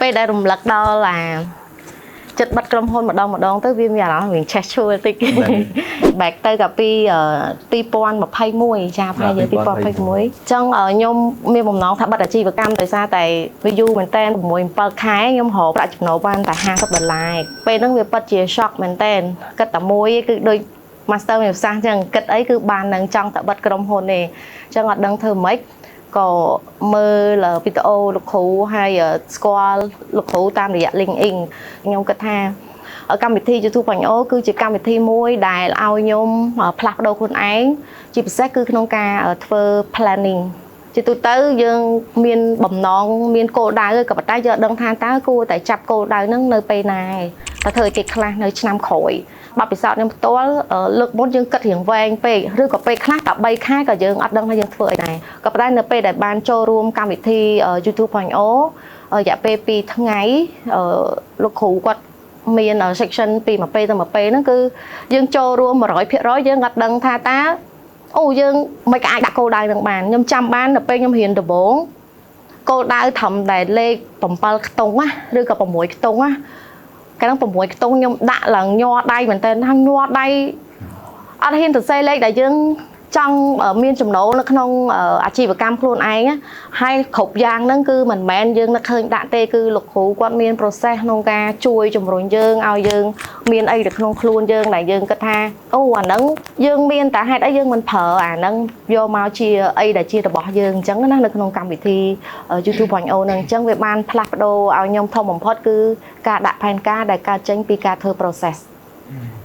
ពេលដែលរំលឹកដល់làចិត្តបាត់ក្រុមហ៊ុនម្ដងទៅវាមានអារម្មណ៍វិញឆេះឈួលតិច back ទៅកាពី2021ចាប្រហែលជា2021អញ្ចឹងខ្ញុំមានបំណងថាបិទអាជីវកម្មដោយសារតែវាយូរមែនតើ6 7ខែខ្ញុំរកប្រាក់ចំណូលបានតែ$50ពេលហ្នឹងវាពិតជា shock មែនតើគិតតែមួយគឺដូច master វិសាស្ត្រអញ្ចឹងគិតអីគឺបាននឹងចង់តែបិទក្រុមហ៊ុនទេអញ្ចឹងអត់ដឹងធ្វើម៉េចក៏មើលវីដេអូលោកគ្រូហើយស្គាល់លោកគ្រូតាមរយៈ LinkedIn ខ្ញុំគិតថាកម្មវិធី YouTube.io គឺជាកម្មវិធីមួយដែលឲ្យខ្ញុំផ្លាស់ប្ដូរខ្លួនឯងជាពិសេសគឺក្នុងការធ្វើ planning ជាទូទៅយើងមានបំណងមានគោលដៅក៏ប៉ុន្តែយើងអត់ដឹងថាតើគួរតែចាប់គោលដៅហ្នឹងនៅពេលណាតែធ្វើឲ្យគេខ្លះនៅឆ្នាំក្រោយបបពិសោធន៍ខ្ញុំផ្ទាល់លើកមុនយើងគិតរៀងវែងពេកឬក៏ពេលខ្លះតែ3ខែក៏យើងអត់ដឹងថាយើងធ្វើអីដែរក៏ប៉ុន្តែនៅពេលដែលបានចូលរួមកម្មវិធី YouTube.io រយៈពេល2ថ្ងៃលោកគ្រូគាត់មាន section ពីមួយពេលទៅមួយពេលហ្នឹងគឺយើងចូលរួម 100% យើងអត់ដឹងថាតើអូយើងមិនអាចដាក់គោលដៅនឹងបានខ្ញុំចាំបាននៅពេលខ្ញុំរៀនដំបូងគោលដៅត្រឹមតែលេខ7ខ្ទង់ណាឬក៏6ខ្ទង់ណាកាលនោះ6ខ្ទង់ខ្ញុំដាក់ឡើងញ័រដៃមែនតើថាញ័រដៃអត់ហ៊ានទៅសេលេខដែលយើងចង់មានចំណូលនៅក្នុងអាជីវកម្មខ្លួនឯងហើយគ្រប់យ៉ាងហ្នឹងគឺមិនមែនយើងនឹកឃើញដាក់ទេគឺលោកគ្រូគាត់មាន process ក្នុងការជួយជំរុញយើងឲ្យយើងមានអីនៅក្នុងខ្លួនយើងដែលយើងគិតថាអូអាហ្នឹងយើងមានតែហេតុអីយើងមិនប្រើអាហ្នឹងយកមកជាអីដែលជារបស់យើងអញ្ចឹងណានៅក្នុងកម្មវិធី YouTube.io ហ្នឹងអញ្ចឹងវាបានផ្លាស់ប្ដូរឲ្យខ្ញុំធំបំផុតគឺការដាក់ផែនការដែលកើតចេញពីការធ្វើ process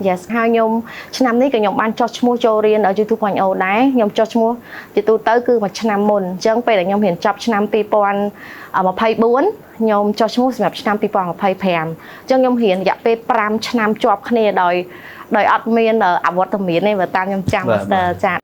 Yes ហើយខ្ញុំឆ្នាំនេះក៏ខ្ញុំបានចុះឈ្មោះចូលរៀននៅ YouTube.io ដែរខ្ញុំចុះឈ្មោះជាទូទៅគឺមួយឆ្នាំមុនអញ្ចឹងពេលដែលខ្ញុំរៀនចប់ឆ្នាំ2024ខ្ញុំចុះឈ្មោះសម្រាប់ឆ្នាំ2025អញ្ចឹងខ្ញុំរៀនរយៈពេល5ឆ្នាំជាប់គ្នាដោយអត់មានអវត្តមានទេបើតាមខ្ញុំចាំ Master ចា